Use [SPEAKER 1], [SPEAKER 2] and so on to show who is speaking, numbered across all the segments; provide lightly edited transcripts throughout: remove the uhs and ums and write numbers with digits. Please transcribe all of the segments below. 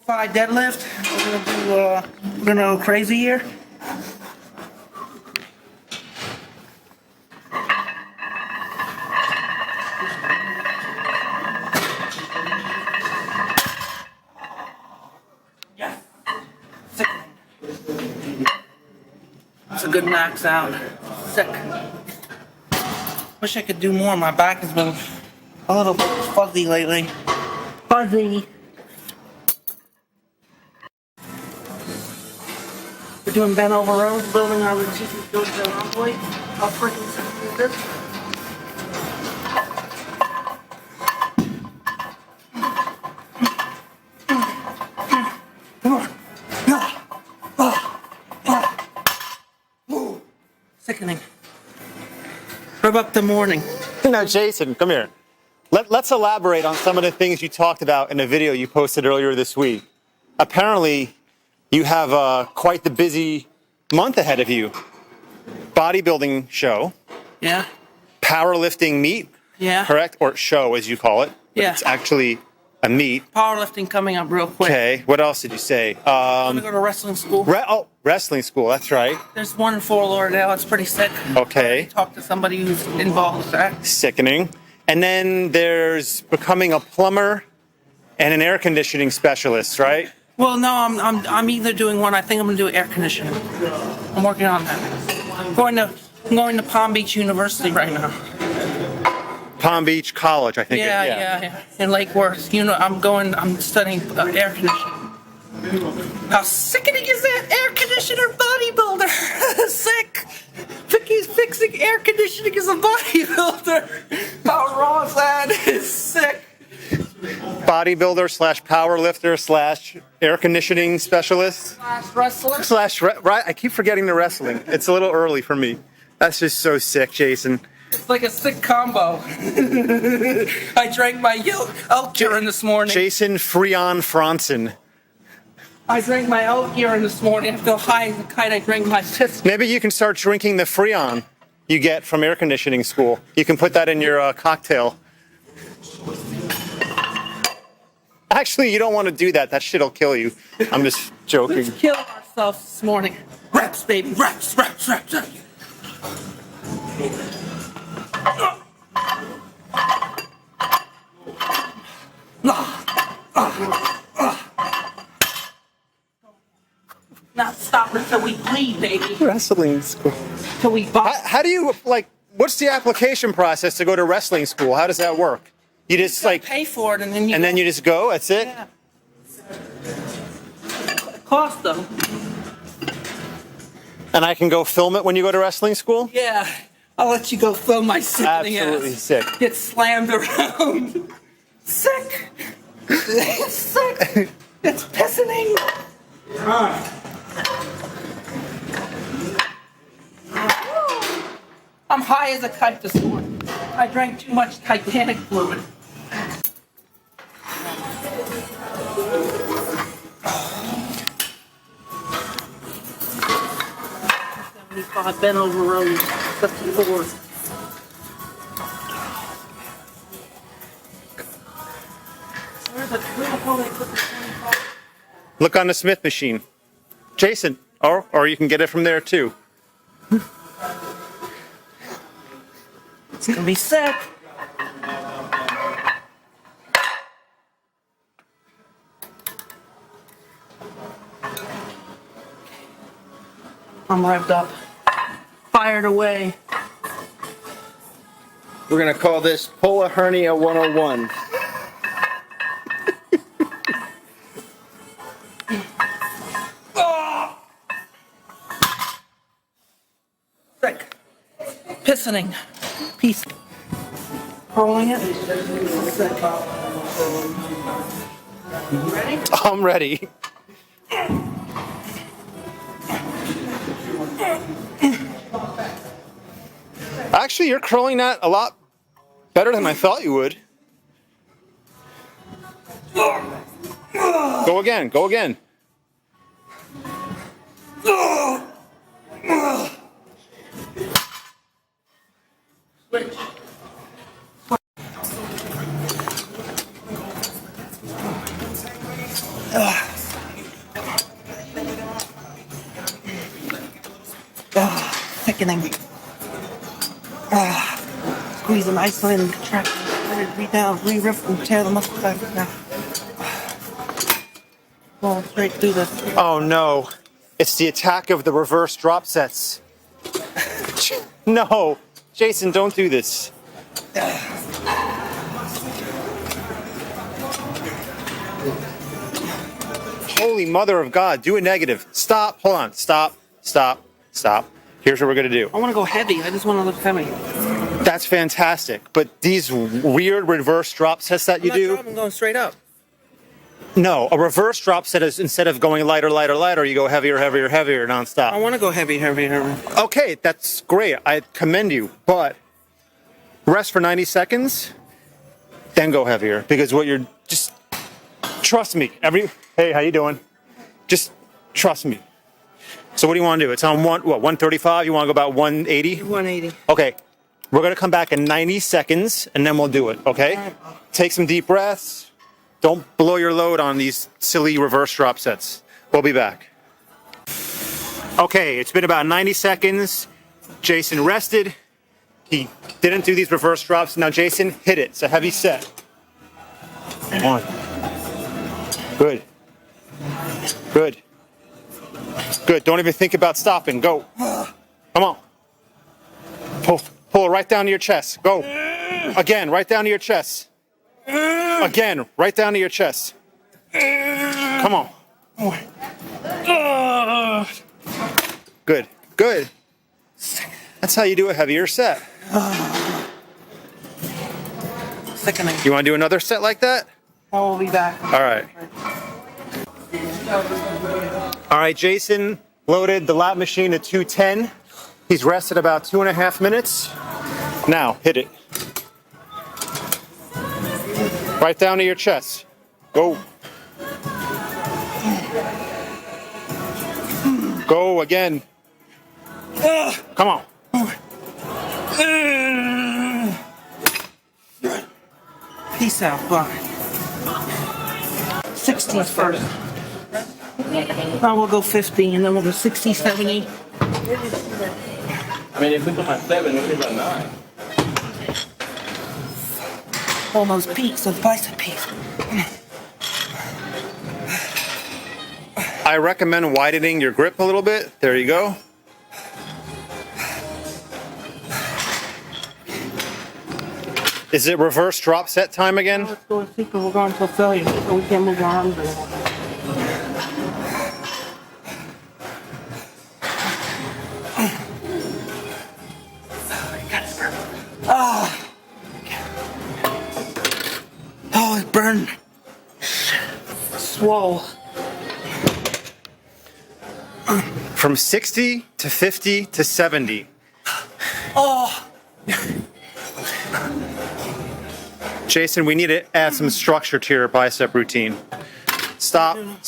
[SPEAKER 1] 5 deadlift. We're gonna go crazy here. Yes. That's a good max out. Sick. Wish I could do more. My back has been a little bit fuzzy lately. Fuzzy. We're doing bent over rows, building our routine to go to the envoy. How freaking simple is this? Sickening. Rub up the morning.
[SPEAKER 2] Now, Jason, come here. Let's elaborate on some of the things you talked about in a video you posted earlier this week. Apparently, you have quite the busy month ahead of you. Bodybuilding show.
[SPEAKER 1] Yeah. Powerlifting
[SPEAKER 2] meet.
[SPEAKER 1] Yeah.
[SPEAKER 2] Correct? Or show, as you call it. But
[SPEAKER 1] yeah.
[SPEAKER 2] It's actually a meet.
[SPEAKER 1] Powerlifting coming up real quick.
[SPEAKER 2] Okay. What else did you say?
[SPEAKER 1] I'm going to go to wrestling school.
[SPEAKER 2] Wrestling school. That's right.
[SPEAKER 1] There's one in Fort Lauderdale. It's pretty sick.
[SPEAKER 2] Okay.
[SPEAKER 1] Talk to somebody who's involved with that.
[SPEAKER 2] Sickening. And then there's becoming a plumber and an air conditioning specialist, right?
[SPEAKER 1] Well, no, I'm either doing one. I think I'm going to do air conditioning. I'm working on that. I'm going to Palm Beach University right now.
[SPEAKER 2] Palm Beach College, I think.
[SPEAKER 1] Yeah. In Lake Worth. I'm studying air conditioning. How sickening is that? Air conditioner bodybuilder. Sick. He's fixing air conditioning as a bodybuilder. How raw is that? It's sick.
[SPEAKER 2] Bodybuilder / powerlifter / air conditioning specialist
[SPEAKER 1] / wrestler
[SPEAKER 2] right. I keep forgetting the wrestling. It's a little early for me. That's just so sick, Jason.
[SPEAKER 1] It's like a sick combo. I drank my elk urine this morning.
[SPEAKER 2] Jason Freon Franzen.
[SPEAKER 1] I drank my elk urine this morning. I feel high as a kite. I drank my piss.
[SPEAKER 2] Maybe you can start drinking the Freon you get from air conditioning school. You can put that in your cocktail. Actually, you don't want to do that. That shit'll kill you. I'm just joking.
[SPEAKER 1] Let's kill ourselves this morning. Reps, baby. Reps. Not stop until we bleed, baby.
[SPEAKER 2] Wrestling school.
[SPEAKER 1] Till we bust.
[SPEAKER 2] How do you, what's the application process to go to wrestling school? How does that work? You just
[SPEAKER 1] pay for it and then
[SPEAKER 2] you just go? That's it?
[SPEAKER 1] Yeah. It costs them.
[SPEAKER 2] And I can go film it when you go to wrestling school?
[SPEAKER 1] Yeah. I'll let you go film my sickening
[SPEAKER 2] Absolutely
[SPEAKER 1] ass.
[SPEAKER 2] Sick.
[SPEAKER 1] Get slammed around. Sick. It's sick. It's pissing. I'm high as a kite this morning. I drank too much Titanic fluid. I've been over road 54. Where the hell they put the 25?
[SPEAKER 2] Look on the Smith machine. Jason, or you can get it from there too.
[SPEAKER 1] It's gonna be sick. I'm revved up. Fired away.
[SPEAKER 3] We're going to call this Pull a Hernia 101.
[SPEAKER 1] Sick. Pissing. Peace. Rolling it. Sick. You ready?
[SPEAKER 2] I'm ready. Actually, you're curling that a lot better than I thought you would. Go again.
[SPEAKER 1] Switch. Sickening. Squeezing, isolating, contracting, read down, re-rip, and tear the muscle back down. Going straight through this.
[SPEAKER 2] Oh no, it's the attack of the reverse drop sets. No, Jason, don't do this. Holy mother of God, do a negative. Stop, hold on, stop. Here's what we're gonna do.
[SPEAKER 1] I want to go heavy. I just want to look heavy.
[SPEAKER 2] That's fantastic, but these weird reverse drop sets that you do.
[SPEAKER 1] I'm going straight up.
[SPEAKER 2] No, a reverse drop set is instead of going lighter, you go heavier nonstop.
[SPEAKER 1] I want to go heavy.
[SPEAKER 2] Okay, that's great. I commend you, but rest for 90 seconds, then go heavier. Because what you're just trust me. Hey, how you doing? Just trust me. So what do you want to do? It's on 135? You want to go about 180?
[SPEAKER 1] 180.
[SPEAKER 2] Okay. We're going to come back in 90 seconds and then we'll do it, okay? Take some deep breaths. Don't blow your load on these silly reverse drop sets. We'll be back. Okay, it's been about 90 seconds. Jason rested. He didn't do these reverse drops. Now, Jason, hit it. It's a heavy set. Come on. Good. Don't even think about stopping. Go. Come on. Pull it right down to your chest. Go. Again, right down to your chest. Again, right down to your chest. Come on. Good. That's how you do a heavier set.
[SPEAKER 1] Sickening.
[SPEAKER 2] You want to do another set like that?
[SPEAKER 1] I will be back.
[SPEAKER 2] All right, Jason loaded the lap machine at 210. He's rested about 2.5 minutes. Now, hit it. Right down to your chest. Go. Go again. Come on.
[SPEAKER 1] Peace out. Bye. 60s first. Now we'll go 50 and then we'll go 60, 70.
[SPEAKER 4] I mean, if we put my 7, we'll be about 9.
[SPEAKER 1] All those peaks, those bicep peaks.
[SPEAKER 2] I recommend widening your grip a little bit. There you go. Is it reverse drop set time again?
[SPEAKER 1] Let's go and see because we're going until failure, so we can't move our arms anymore. Oh, it burned. Swole.
[SPEAKER 2] From 60 to 50 to 70.
[SPEAKER 1] Oh.
[SPEAKER 2] Jason, we need to add some structure to your bicep routine. Stop. Come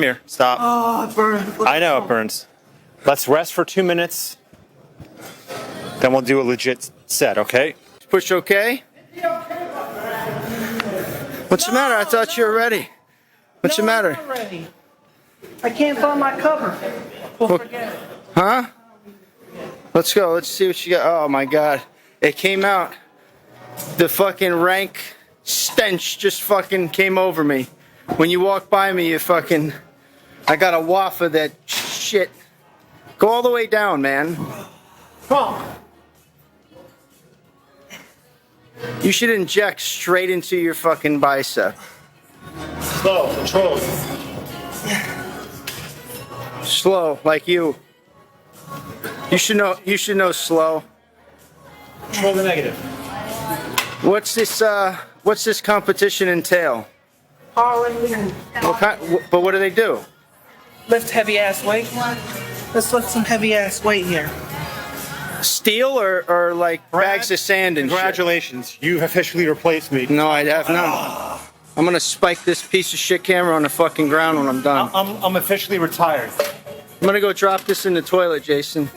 [SPEAKER 2] here. Stop.
[SPEAKER 1] Oh, it burned.
[SPEAKER 2] I know it burns. Let's rest for 2 minutes. Then we'll do a legit set, okay?
[SPEAKER 3] Push okay? What's the matter? I thought you were ready. What's the matter?
[SPEAKER 1] I'm not ready. I can't find my cover. We'll forget it.
[SPEAKER 3] Huh? Let's go. Let's see what you got. Oh my God. It came out. The fucking rank stench just fucking came over me. When you walk by me, I got a waft of that shit. Go all the way down, man.
[SPEAKER 2] Come on.
[SPEAKER 3] You should inject straight into your fucking bicep.
[SPEAKER 2] Slow, control.
[SPEAKER 3] Slow, like you. You should know slow.
[SPEAKER 2] Control the negative.
[SPEAKER 3] What's this competition entail?
[SPEAKER 1] Powerlifting.
[SPEAKER 3] But what do they do?
[SPEAKER 1] Lift heavy ass weight. Let's lift some heavy ass weight here.
[SPEAKER 3] Steel or like bags of sand and
[SPEAKER 2] Congratulations, you officially replaced me.
[SPEAKER 3] shit? No, I have not. I'm gonna spike this piece of shit camera on the fucking ground when I'm done.
[SPEAKER 2] I'm officially retired.
[SPEAKER 3] I'm gonna go drop this in the toilet, Jason.